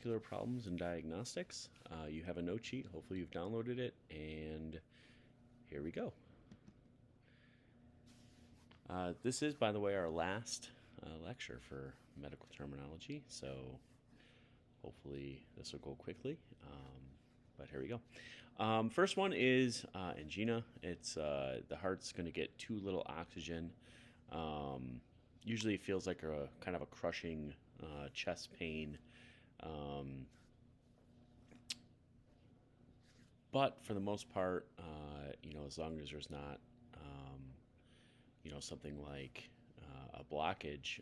cardiovascular problems and diagnostics. You have a note sheet. Hopefully, you've downloaded it, and here we go. This is, by the way, our last lecture for medical terminology, so hopefully this will go quickly. But here we go. First one is angina. It's the heart's going to get too little oxygen. Usually, it feels like a kind of a crushing chest pain. But for the most part, as long as there's not, something like a blockage,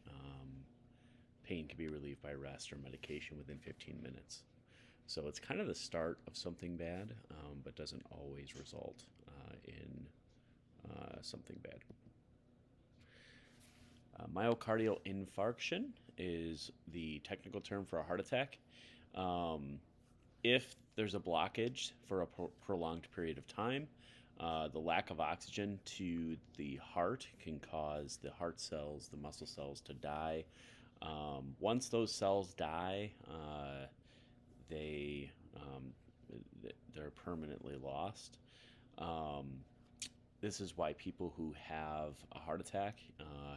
pain can be relieved by rest or medication within 15 minutes. So it's kind of the start of something bad, but doesn't always result in something bad. Myocardial infarction is the technical term for a heart attack. If there's a blockage for a prolonged period of time, the lack of oxygen to the heart can cause the heart cells, the muscle cells, to die. Once those cells die, they're permanently lost. This is why people who have a heart attack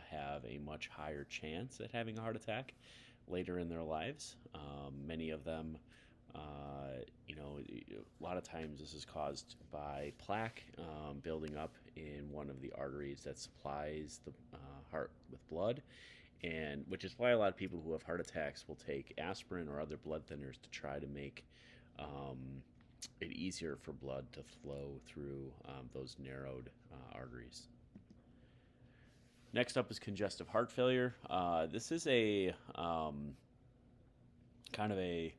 have a much higher chance at having a heart attack later in their lives. Many of them, a lot of times this is caused by plaque building up in one of the arteries that supplies the heart with blood, and which is why a lot of people who have heart attacks will take aspirin or other blood thinners to try to make it easier for blood to flow through those narrowed arteries. Next up is congestive heart failure. This is a kind of a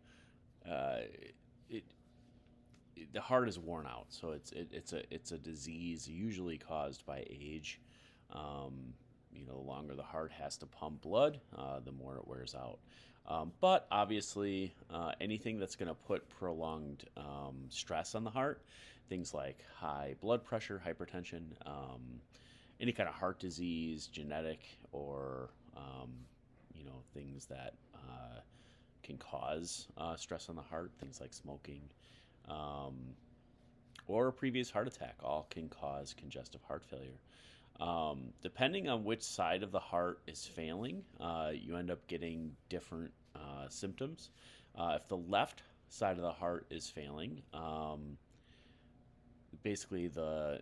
the heart is worn out, so it's a disease usually caused by age. The longer the heart has to pump blood, the more it wears out. But obviously, anything that's going to put prolonged stress on the heart, things like high blood pressure, hypertension, any kind of heart disease, genetic, or things that can cause stress on the heart, things like smoking, or a previous heart attack, all can cause congestive heart failure. Depending on which side of the heart is failing, you end up getting different symptoms. If the left side of the heart is failing, basically the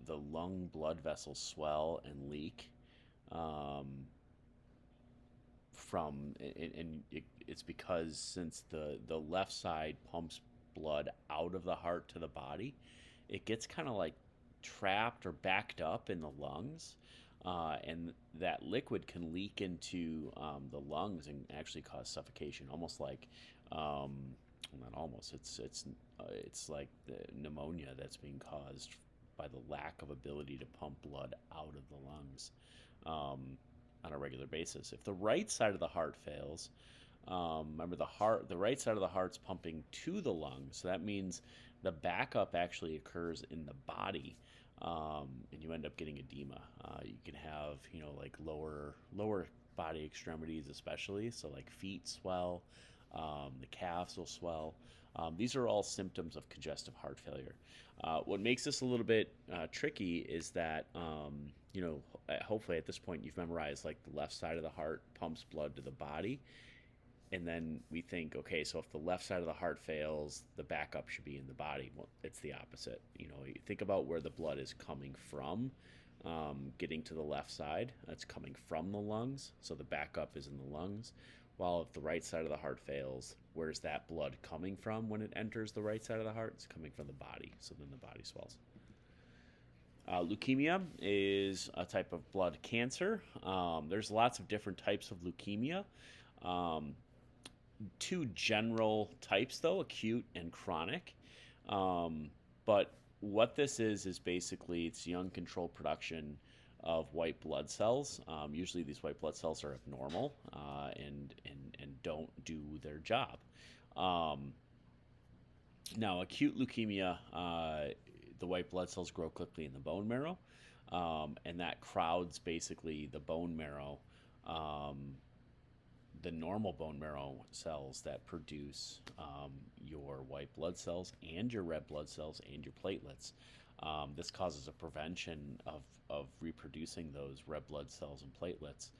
lung blood vessels swell and leak. It's because since the left side pumps blood out of the heart to the body, it gets kind of like trapped or backed up in the lungs, and that liquid can leak into the lungs and actually cause suffocation, almost like not almost, it's like the pneumonia that's being caused by the lack of ability to pump blood out of the lungs on a regular basis. If the right side of the heart fails, remember the right side of the heart's pumping to the lungs, so that means the backup actually occurs in the body, and you end up getting edema. You can have like lower body extremities, especially, so like feet swell, the calves will swell. These are all symptoms of congestive heart failure. What makes this a little bit tricky is that hopefully at this point you've memorized like the left side of the heart pumps blood to the body. And then we think, okay, so if the left side of the heart fails, the backup should be in the body. Well, it's the opposite. You think about where the blood is coming from, getting to the left side. That's coming from the lungs, so the backup is in the lungs. While if the right side of the heart fails, where's that blood coming from when it enters the right side of the heart? It's coming from the body, so then the body swells. Leukemia is a type of blood cancer. There's lots of different types of leukemia. Two general types, though, acute and chronic. But what this is basically it's the uncontrolled production of white blood cells. Usually these white blood cells are abnormal and don't do their job. Now, acute leukemia, the white blood cells grow quickly in the bone marrow, and that crowds basically the bone marrow the normal bone marrow cells that produce your white blood cells and your red blood cells and your platelets. This causes a prevention of reproducing those red blood cells and platelets,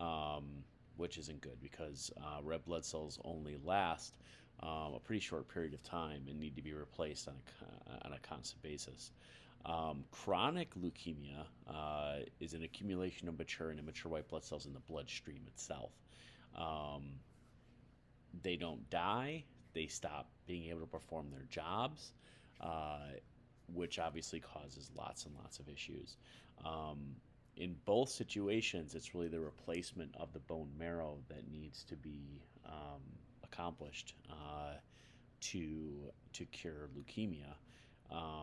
um, which isn't good because red blood cells only last a pretty short period of time and need to be replaced on a constant basis. Chronic leukemia is an accumulation of mature and immature white blood cells in the bloodstream itself. Um, they don't die, they stop being able to perform their jobs, uh, which obviously causes lots and lots of issues. Um, in both situations, it's really the replacement of the bone marrow that needs to be accomplished to cure leukemia.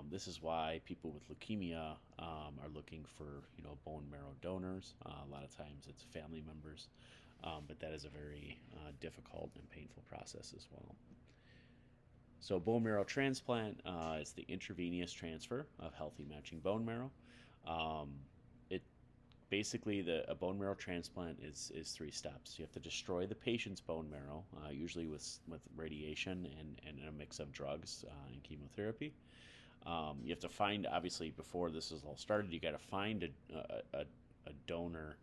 This is why people with leukemia are looking for bone marrow donors. A lot of times it's family members, but that is a very difficult and painful process as well. So bone marrow transplant is the intravenous transfer of healthy matching bone marrow. Um, it basically a bone marrow transplant is three steps. You have to destroy the patient's bone marrow, usually with radiation and a mix of drugs and chemotherapy. You have to find, obviously, before this is all started, you got to find a donor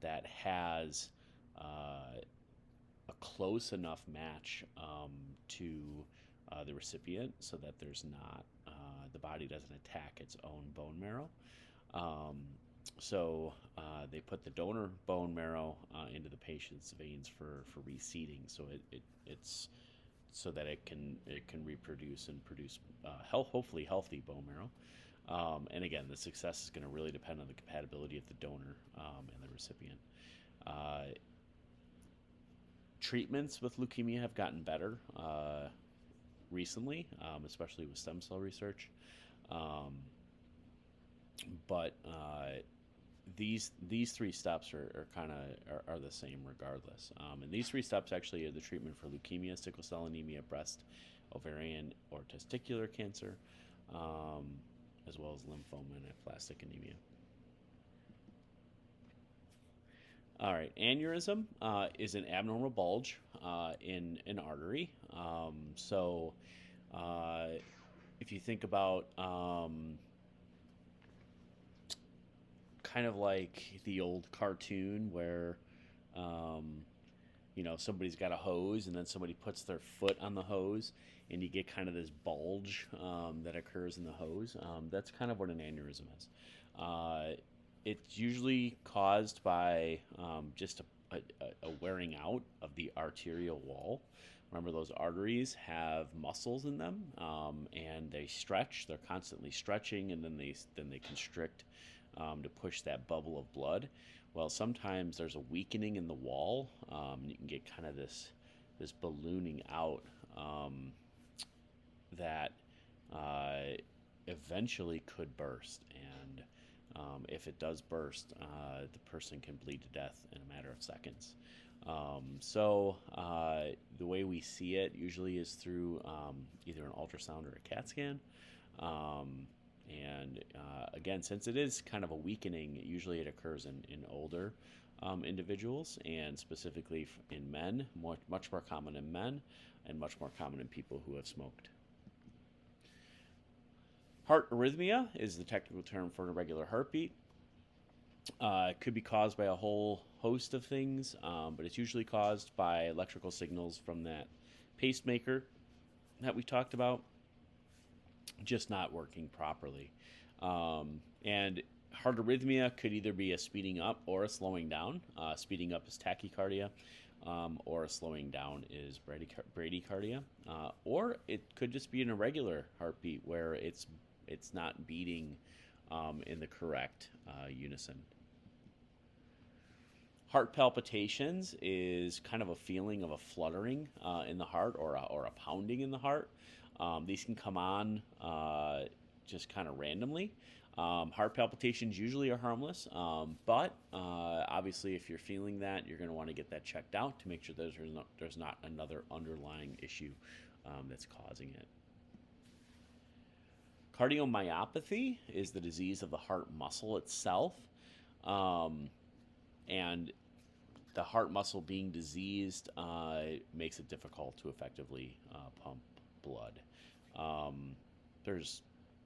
that has a close enough match to the recipient so that there's not, the body doesn't attack its own bone marrow. Um, so they put the donor bone marrow into the patient's veins for reseeding, so it's so that it can reproduce and produce hopefully healthy bone marrow. And again, the success is going to really depend on the compatibility of the donor and the recipient. Uh, Treatments with leukemia have gotten better recently, especially with stem cell research. Um, but these three steps are kind of are the same regardless. And these three steps actually are the treatment for leukemia, sickle cell anemia, breast, ovarian, or testicular cancer, um, as well as lymphoma and aplastic anemia. All right, aneurysm is an abnormal bulge in an artery. Uh, if you think about kind of like the old cartoon where um, somebody's got a hose and then somebody puts their foot on the hose and you get kind of this bulge that occurs in the hose. That's kind of what an aneurysm is. It's usually caused by just a wearing out of the arterial wall. Remember, those arteries have muscles in them, and they stretch. They're constantly stretching, and then they constrict to push that bubble of blood. Well, sometimes there's a weakening in the wall. You can get kind of this ballooning out that eventually could burst. And if it does burst, the person can bleed to death in a matter of seconds. So the way we see it usually is through either an ultrasound or a CAT scan. And again, since it is kind of a weakening, usually it occurs in older individuals, and specifically in men, much more common in men, and much more common in people who have smoked. Heart arrhythmia is the technical term for an irregular heartbeat. It could be caused by a whole host of things, but it's usually caused by electrical signals from that pacemaker that we talked about just not working properly. And heart arrhythmia could either be a speeding up or a slowing down. Speeding up is tachycardia, or a slowing down is bradycardia. Or it could just be an irregular heartbeat where it's not beating in the correct unison. Heart palpitations is kind of a feeling of a fluttering in the heart, or a pounding in the heart. These can come on just kind of randomly. Heart palpitations usually are harmless, but obviously if you're feeling that, you're going to want to get that checked out to make sure there's not another underlying issue that's causing it. Cardiomyopathy is the disease of the heart muscle itself. And the heart muscle being diseased makes it difficult to effectively pump blood. Um, there's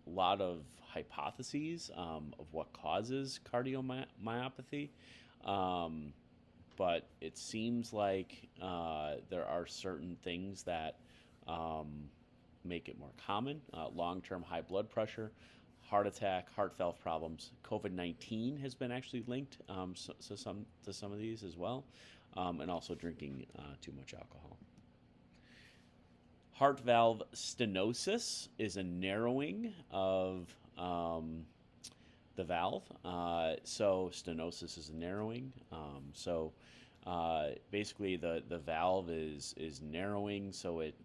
a lot of hypotheses of what causes cardiomyopathy, um, but it seems like there are certain things that um, make it more common. Long-term high blood pressure, heart attack, heart valve problems. COVID-19 has been actually linked to some of these as well, and also drinking too much alcohol. Heart valve stenosis is a narrowing of the valve. So stenosis is a narrowing. Basically, the valve is narrowing, so it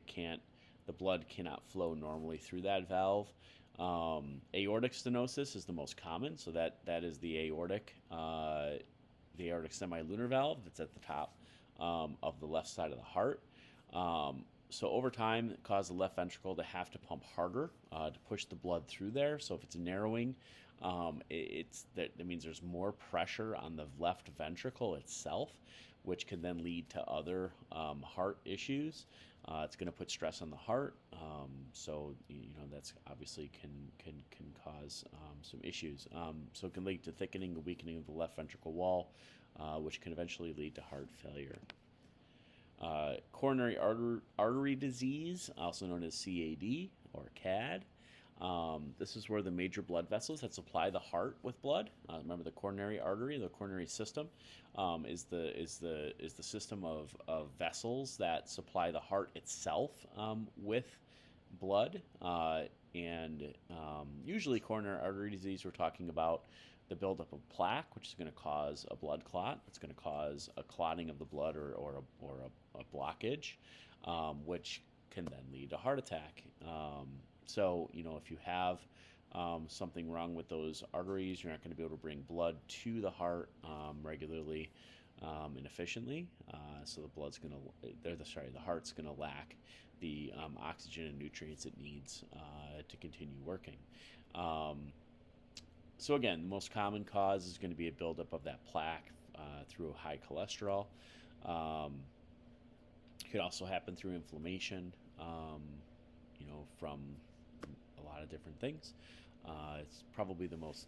can't, the blood cannot flow normally through that valve. Aortic stenosis is the most common, so that is the aortic semilunar valve that's at the top of the left side of the heart. So over time, it causes the left ventricle to have to pump harder to push the blood through there. So if it's narrowing, that means there's more pressure on the left ventricle itself, which can then lead to other heart issues. It's going to put stress on the heart, so that's obviously can cause some issues. So it can lead to thickening and weakening of the left ventricle wall, which can eventually lead to heart failure. Coronary artery disease, also known as CAD or CAD. This is where the major blood vessels that supply the heart with blood. Remember, the coronary artery, the coronary system, is the system of vessels that supply the heart itself with blood. And usually, coronary artery disease, we're talking about the buildup of plaque, which is going to cause a blood clot. It's going to cause a clotting of the blood or a blockage, which can then lead to heart attack. So, if you have something wrong with those arteries, you're not going to be able to bring blood to the heart regularly and efficiently. So the heart's going to lack the oxygen and nutrients it needs to continue working. So again, the most common cause is going to be a buildup of that plaque through high cholesterol. It could also happen through inflammation, from a lot of different things. It's probably the most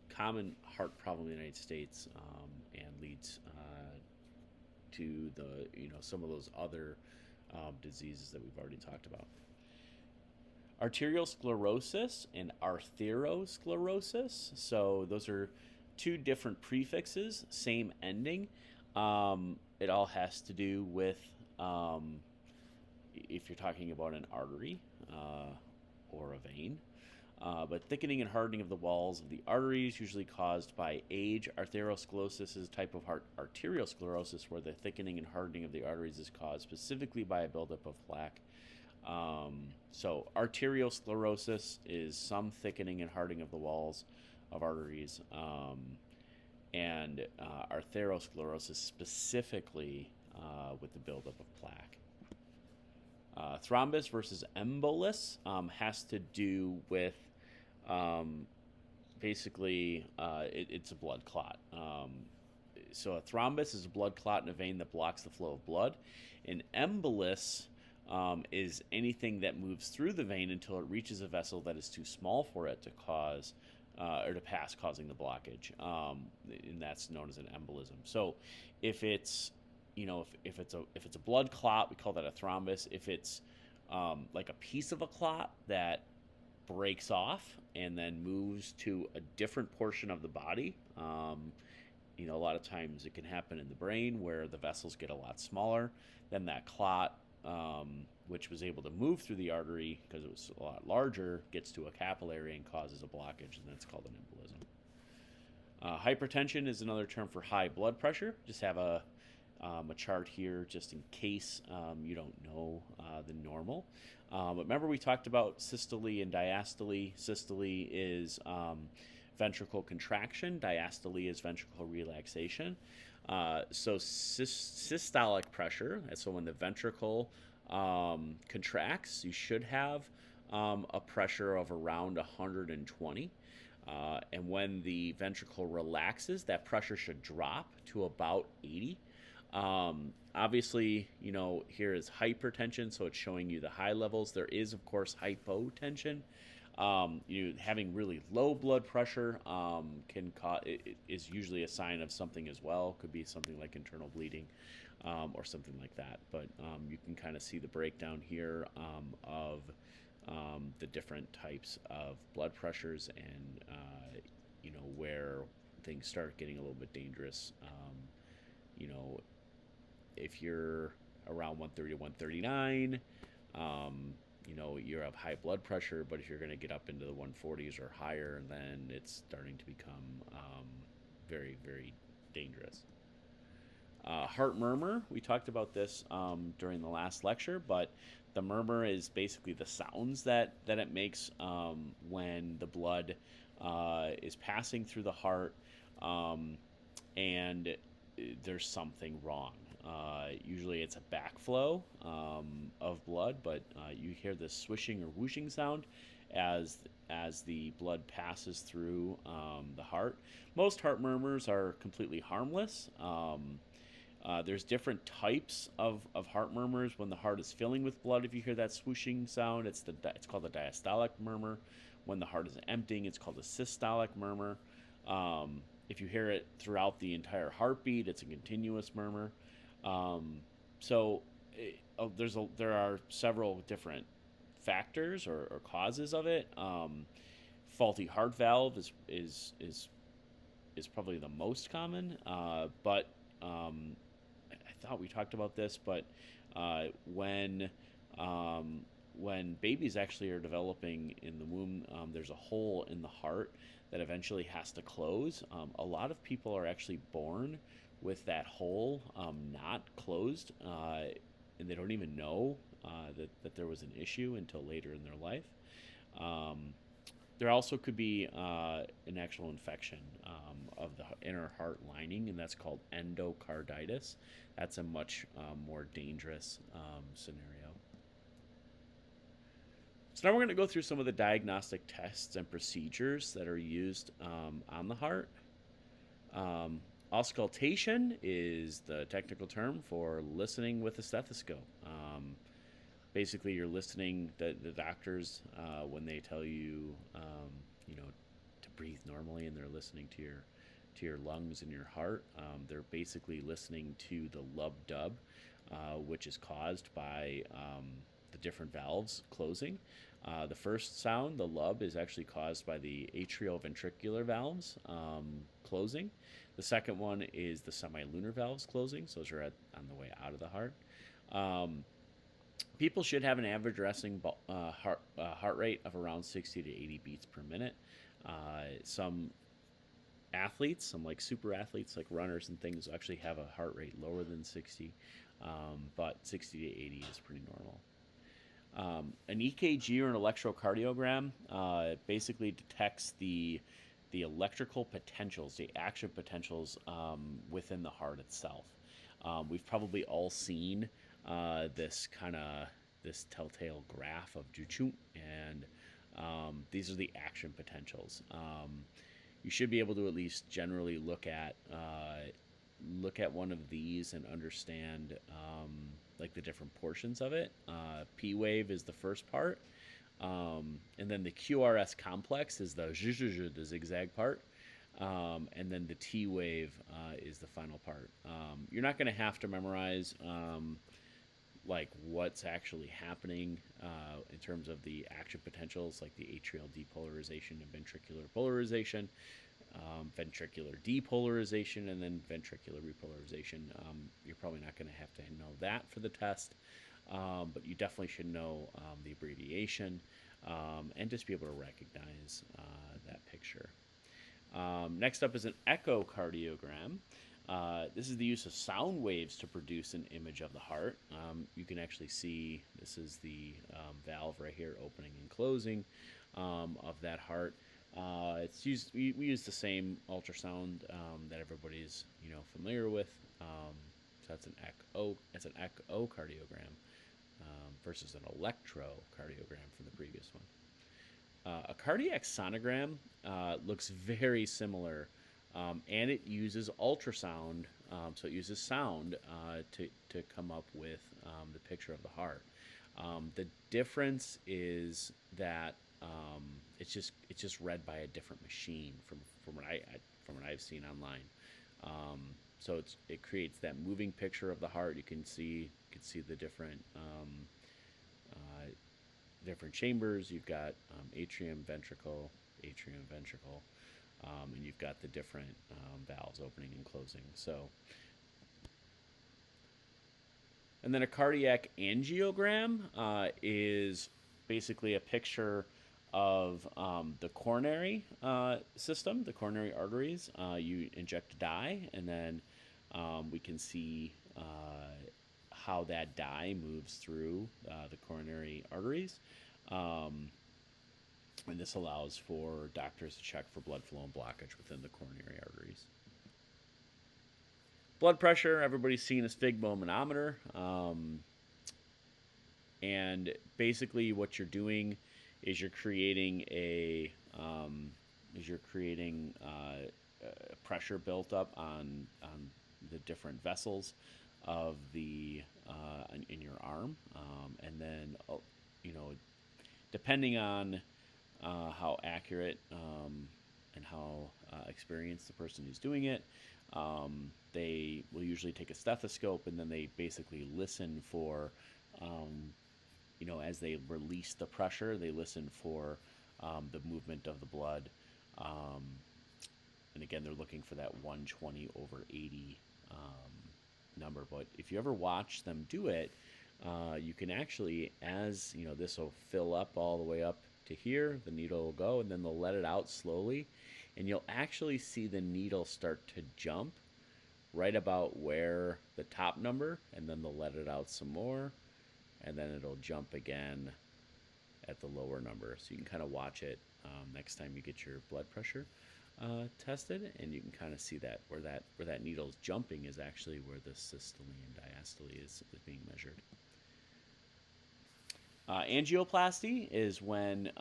common heart problem in the United States, and leads to some of those other diseases that we've already talked about. Arterial sclerosis and atherosclerosis. So those are two different prefixes, same ending. It all has to do with if you're talking about an artery or a vein. But thickening and hardening of the walls of the arteries, usually caused by age. Atherosclerosis is a type of arteriosclerosis where the thickening and hardening of the arteries is caused specifically by a buildup of plaque. So arteriosclerosis is some thickening and hardening of the walls of arteries, and atherosclerosis specifically with the buildup of plaque. Thrombus versus embolus has to do with basically it's a blood clot. So a thrombus is a blood clot in a vein that blocks the flow of blood. An embolus is anything that moves through the vein until it reaches a vessel that is too small for it to cause or to pass, causing the blockage, and that's known as an embolism. So if it's if it's a blood clot, we call that a thrombus. If it's like a piece of a clot that breaks off and then moves to a different portion of the body, a lot of times it can happen in the brain where the vessels get a lot smaller. Then that clot, which was able to move through the artery because it was a lot larger, gets to a capillary and causes a blockage, and that's called an embolism. Hypertension is another term for high blood pressure. Just have a chart here just in case you don't know the normal. But remember, we talked about systole and diastole. Systole is ventricle contraction. Diastole is ventricle relaxation. So systolic pressure, so when the ventricle contracts, you should have a pressure of around 120. And when the ventricle relaxes, that pressure should drop to about 80. Obviously, here is hypertension, so it's showing you the high levels. There is, of course, hypotension. Having really low blood pressure is usually a sign of something as well. Could be something like internal bleeding, or something like that. But you can kind of see the breakdown here of the different types of blood pressures, and where things start getting a little bit dangerous. You know, if you're around 130 to 139, you have high blood pressure. But if you're going to get up into the 140s or higher, then it's starting to become very, very dangerous. Heart murmur, we talked about this during the last lecture, but the murmur is basically the sounds that it makes when the blood is passing through the heart, and there's something wrong. Usually it's a backflow of blood, but you hear this swishing or whooshing sound as the blood passes through the heart. Most heart murmurs are completely harmless. There's different types of heart murmurs. When the heart is filling with blood, if you hear that swooshing sound, it's called the diastolic murmur. When the heart is emptying, it's called a systolic murmur. If you hear it throughout the entire heartbeat, it's a continuous murmur. Um, so there are several different factors or causes of it. Faulty heart valve is probably the most common, but I thought we talked about this, but uh, when when babies actually are developing in the womb, there's a hole in the heart that eventually has to close. A lot of people are actually born with that hole not closed, and they don't even know that there was an issue until later in their life. Um, there also could be an actual infection of the inner heart lining, and that's called endocarditis. That's a much more dangerous scenario. So now we're going to go through some of the diagnostic tests and procedures that are used on the heart. Um, Auscultation is the technical term for listening with a stethoscope. Basically, you're listening. The doctors, when they tell you, to breathe normally, and they're listening to your lungs and your heart, they're basically listening to the lub dub, which is caused by the different valves closing. The first sound, the lub, is actually caused by the atrioventricular valves closing. The second one is the semilunar valves closing, so those are on the way out of the heart. Um, People should have an average resting heart rate of around 60 to 80 beats per minute. Some athletes, some like super athletes, like runners and things, actually have a heart rate lower than 60, but 60 to 80 is pretty normal. An EKG or an electrocardiogram basically detects the electrical potentials, the action potentials within the heart itself. We've probably all seen this telltale graph of Juchung, and these are the action potentials. You should be able to at least generally look at one of these and understand like the different portions of it. P wave is the first part, and then the QRS complex is the zigzag part, and then the T wave is the final part. You're not going to have to memorize like what's actually happening in terms of the action potentials, like the atrial depolarization and ventricular polarization, ventricular depolarization, and then ventricular repolarization. You're probably not going to have to know that for the test, but you definitely should know the abbreviation, and just be able to recognize that picture. Next up is an echocardiogram. This is the use of sound waves to produce an image of the heart. You can actually see this is the valve right here, opening and closing of that heart. It's used. We use the same ultrasound that everybody's familiar with. So that's an echo. It's an echocardiogram versus an electrocardiogram for the previous one. A cardiac sonogram looks very similar, and it uses ultrasound, so it uses sound to come up with the picture of the heart. The difference is that it's just read by a different machine from what I've seen online. Um, so it creates that moving picture of the heart. You can see the uh, different chambers. You've got atrium, ventricle, and you've got the different valves opening and closing. So, and then a cardiac angiogram is basically a picture of the coronary system, the coronary arteries. You inject dye, and then we can see how that dye moves through the coronary arteries. Um, and this allows for doctors to check for blood flow and blockage within the coronary arteries. Blood pressure, everybody's seen a sphygmomanometer. And basically, what you're doing is you're creating pressure built up on the different vessels of the in your arm, and then you know depending on how accurate and how experienced the person who's doing it. They will usually take a stethoscope and then they basically listen for, um, as they release the pressure, they listen for the movement of the blood. Um, and again, they're looking for that 120 over 80 number. But if you ever watch them do it, you can actually, as this will fill up all the way up to here, the needle will go, and then they'll let it out slowly, and you'll actually see the needle start to jump right about where the top number, and then they'll let it out some more, and then it'll jump again at the lower number. So you can kind of watch it next time you get your blood pressure tested, and you can kind of see that where that needle's jumping is actually where the systole and diastole is being measured. Angioplasty is when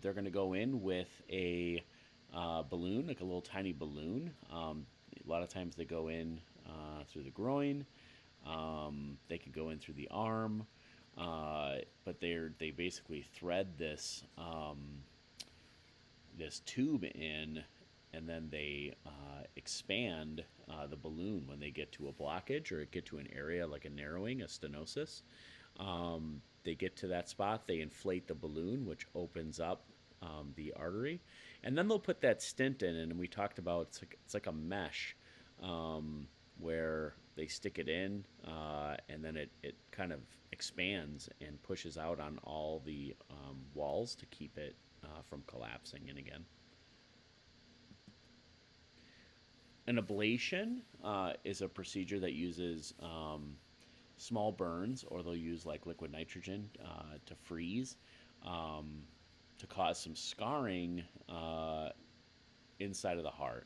they're going to go in with a balloon, like a little tiny balloon. A lot of times they go in through the groin. They can go in through the arm, but they basically thread this tube in, and then they expand the balloon when they get to a blockage or get to an area like a narrowing, a stenosis. They get to that spot, they inflate the balloon, which opens up the artery, and then they'll put that stent in. And we talked about it's like a mesh where they stick it in, and then it kind of expands and pushes out on all the walls to keep it from collapsing. And again, an ablation is a procedure that uses small burns, or they'll use like liquid nitrogen to freeze, um, to cause some scarring inside of the heart,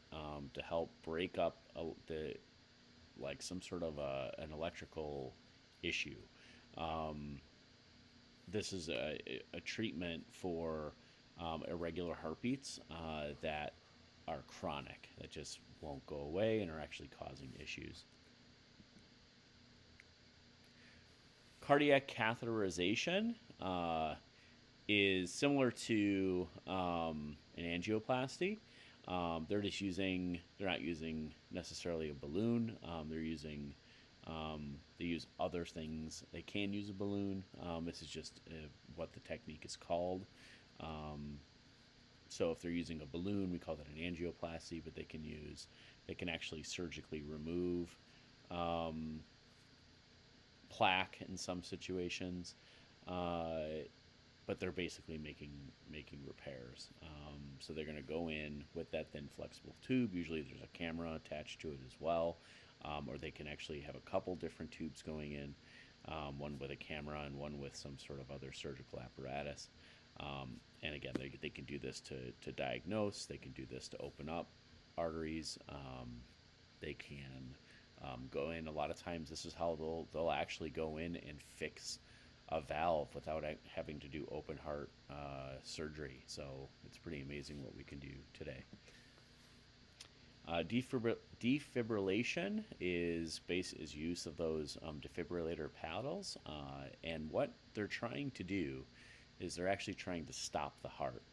to help break up the like some sort of an electrical issue. Um, this is a treatment for irregular heartbeats that are chronic, that just won't go away and are actually causing issues. Cardiac catheterization is similar to an angioplasty. They're not using necessarily a balloon. They use other things. They can use a balloon. This is just what the technique is called. Um, so if they're using a balloon, we call that an angioplasty. But they can actually surgically remove um, plaque in some situations. Uh, but they're basically making repairs. So they're going to go in with that thin flexible tube. Usually there's a camera attached to it as well, or they can actually have a couple different tubes going in, one with a camera and one with some sort of other surgical apparatus. And again, they can do this to diagnose. They can do this to open up arteries. They can go in. A lot of times, this is how they'll actually go in and fix a valve without having to do open heart surgery. So it's pretty amazing what we can do today. Defibrillation is use of those defibrillator paddles, and what they're trying to do is they're actually trying to stop the heart.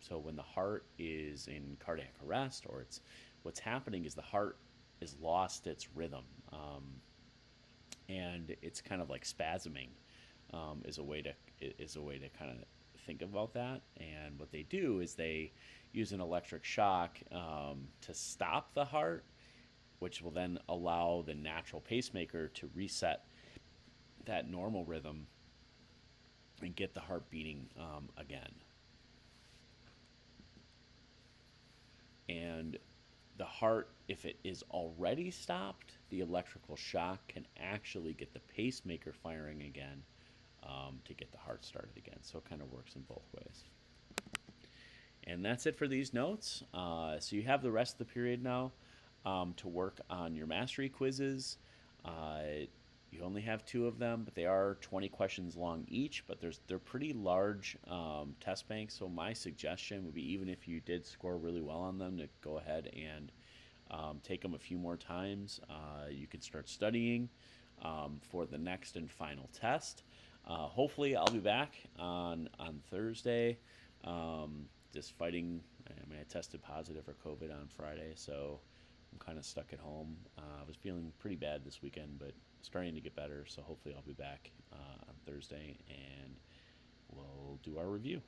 So when the heart is in cardiac arrest, or it's what's happening is the heart is lost its rhythm, and it's kind of like spasming, is a way to kind of think about that. And what they do is they use an electric shock to stop the heart, which will then allow the natural pacemaker to reset that normal rhythm and get the heart beating again. And the heart, if it is already stopped, the electrical shock can actually get the pacemaker firing again, to get the heart started again. So it kind of works in both ways. And that's it for these notes. So you have the rest of the period now to work on your mastery quizzes. You only have 2 of them, but they are 20 questions long each, but they're pretty large test banks. So my suggestion would be, even if you did score really well on them, to go ahead and take them a few more times. You can start studying for the next and final test. Hopefully I'll be back on Thursday. Just fighting. I mean, I tested positive for COVID on Friday, so I'm kind of stuck at home. I was feeling pretty bad this weekend, but starting to get better. So hopefully I'll be back on Thursday, and we'll do our review.